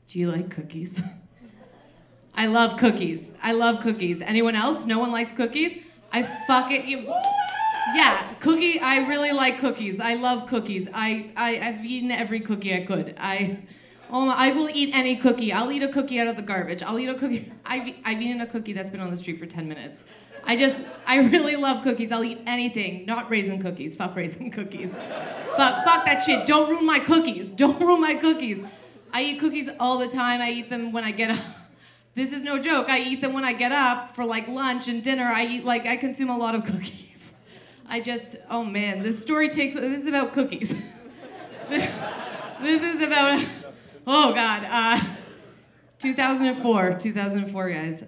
Do you like cookies? I love cookies. I love cookies. Anyone else? No one likes cookies? I fucking... Yeah, I really like cookies. I love cookies. I've eaten every cookie I could. I will eat any cookie. I'll eat a cookie out of the garbage. I'll eat a cookie. I've eaten a cookie that's been on the street for 10 minutes. I really love cookies. I'll eat anything. Not raisin cookies. Fuck raisin cookies. Fuck that shit. Don't ruin my cookies. Don't ruin my cookies. I eat cookies all the time. I eat them when I get up. This is no joke. I eat them when I get up for like lunch and dinner. I consume a lot of cookies. Oh man, this is about cookies. This is about, oh God, 2004 guys.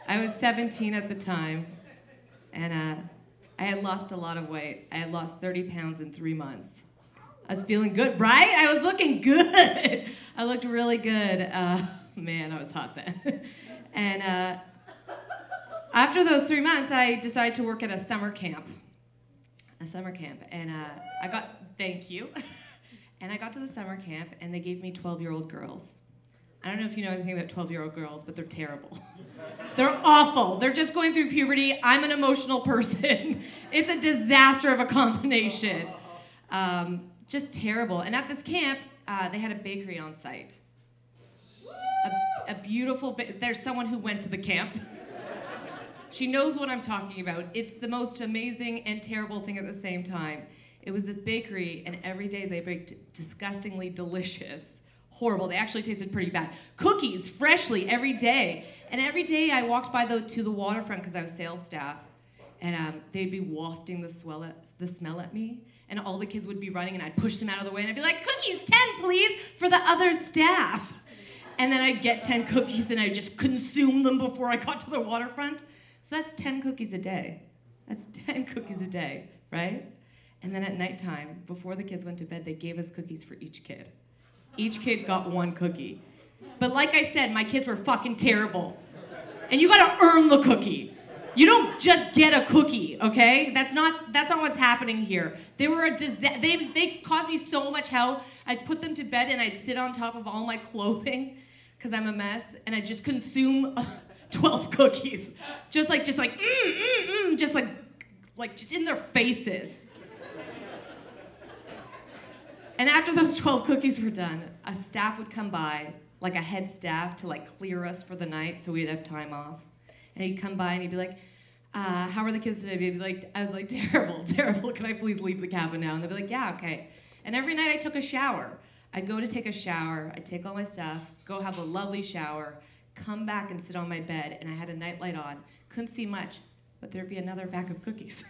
I was 17 at the time, and I had lost a lot of weight. I had lost 30 pounds in 3 months. I was feeling good, right? I was looking good. I looked really good. Man, I was hot then. And after those 3 months, I decided to work at a summer camp. And thank you. And I got to the summer camp, and they gave me 12-year-old girls. I don't know if you know anything about 12-year-old girls, but they're terrible. They're awful. They're just going through puberty. I'm an emotional person. It's a disaster of a combination. Just terrible. And at this camp, they had a bakery on site. A beautiful, there's someone who went to the camp. She knows what I'm talking about. It's the most amazing and terrible thing at the same time. It was this bakery, and every day they baked disgustingly delicious, horrible, they actually tasted pretty bad, cookies, freshly, every day. And every day I walked by to the waterfront because I was sales staff, and they'd be wafting the smell at me, and all the kids would be running, and I'd push them out of the way, and I'd be like, cookies, 10 please, for the other staff. And then I'd get 10 cookies, and I'd just consume them before I got to the waterfront. So that's 10 cookies a day. That's 10 cookies a day, right? And then at nighttime, before the kids went to bed, they gave us cookies for each kid. Each kid got 1 cookie. But like I said, my kids were fucking terrible. And you gotta earn the cookie. You don't just get a cookie, okay? That's not what's happening here. They were a disaster. They caused me so much hell. I'd put them to bed and I'd sit on top of all my clothing, because I'm a mess, and I'd just consume 12 cookies. Just like in their faces. And after those 12 cookies were done, a staff would come by, like a head staff, to like clear us for the night so we'd have time off. And he'd come by and he'd be like, how are the kids today? I was like, terrible. Can I please leave the cabin now? And they'd be like, yeah, okay. And every night I took a shower. I'd go to take a shower, I'd take all my stuff, go have a lovely shower, come back and sit on my bed, and I had a nightlight on. Couldn't see much, but there'd be another bag of cookies.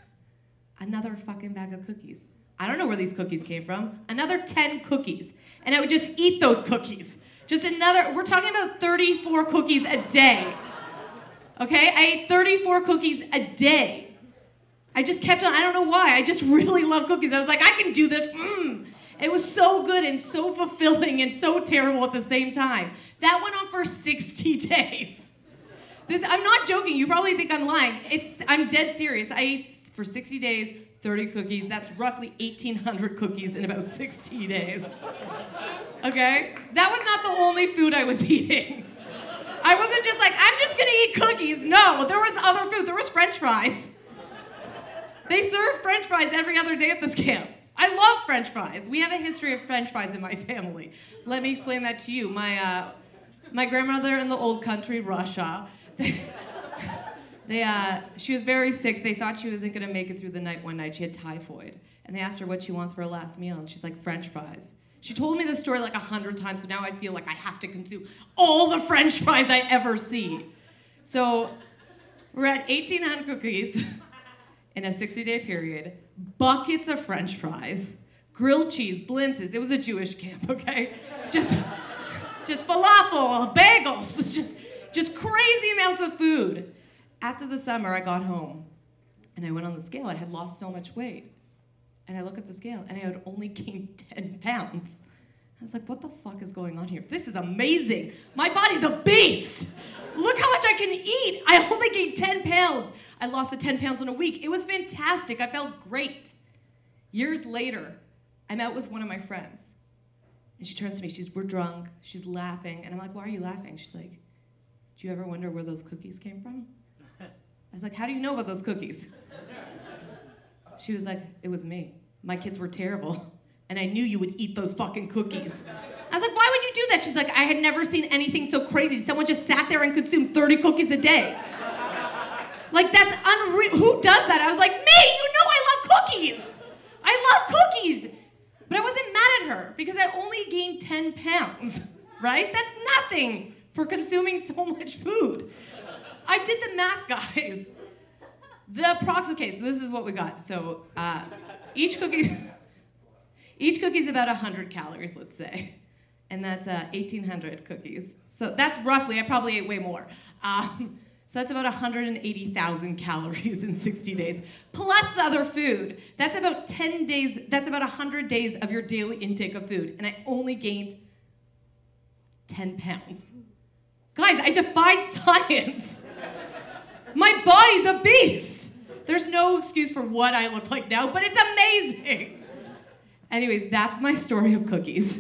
Another fucking bag of cookies. I don't know where these cookies came from. Another 10 cookies. And I would just eat those cookies. We're talking about 34 cookies a day. Okay? I ate 34 cookies a day. I just kept on, I don't know why, I just really love cookies. I was like, I can do this, It was so good and so fulfilling and so terrible at the same time. That went on for 60 days. I'm not joking, you probably think I'm lying. I'm dead serious. I ate for 60 days, 30 cookies. That's roughly 1,800 cookies in about 60 days. Okay? That was not the only food I was eating. I wasn't just like, I'm just gonna eat cookies. No, there was other food. There was French fries. They serve French fries every other day at this camp. I love French fries. We have a history of French fries in my family. Let me explain that to you. My grandmother in the old country, Russia, she was very sick. They thought she wasn't gonna make it through the night one night. She had typhoid. And they asked her what she wants for her last meal, and she's like, French fries. She told me this story like 100 times, so now I feel like I have to consume all the French fries I ever see. So we're at 1,800 cookies in a 60-day period, buckets of French fries, grilled cheese, blintzes. It was a Jewish camp, okay? Just falafel, bagels, just crazy amounts of food. After the summer, I got home, and I went on the scale. I had lost so much weight. And I look at the scale, and I had only gained 10 pounds. I was like, what the fuck is going on here? This is amazing. My body's a beast. Look how much I can eat. I only gained 10 pounds. I lost the 10 pounds in a week. It was fantastic. I felt great. Years later, I'm out with one of my friends. And she turns to me, we're drunk, she's laughing, and I'm like, why are you laughing? She's like, do you ever wonder where those cookies came from? I was like, how do you know about those cookies? She was like, it was me. My kids were terrible, and I knew you would eat those fucking cookies. I was like, why would you do that? She's like, I had never seen anything so crazy. Someone just sat there and consumed 30 cookies a day. Like, that's unreal. Who does that? I was like, me! You know I love cookies! I love cookies! But I wasn't mad at her, because I only gained 10 pounds, right? That's nothing for consuming so much food. I did the math, guys. Okay, so this is what we got. So each cookie is about 100 calories, let's say. And that's 1,800 cookies. So that's roughly, I probably ate way more. So that's about 180,000 calories in 60 days, plus the other food. That's about 10 days, that's about 100 days of your daily intake of food. And I only gained 10 pounds. Guys, I defied science. My body's a beast. There's no excuse for what I look like now, but it's amazing. Anyways, that's my story of cookies.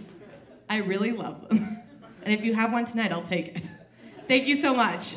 I really love them. And if you have one tonight, I'll take it. Thank you so much.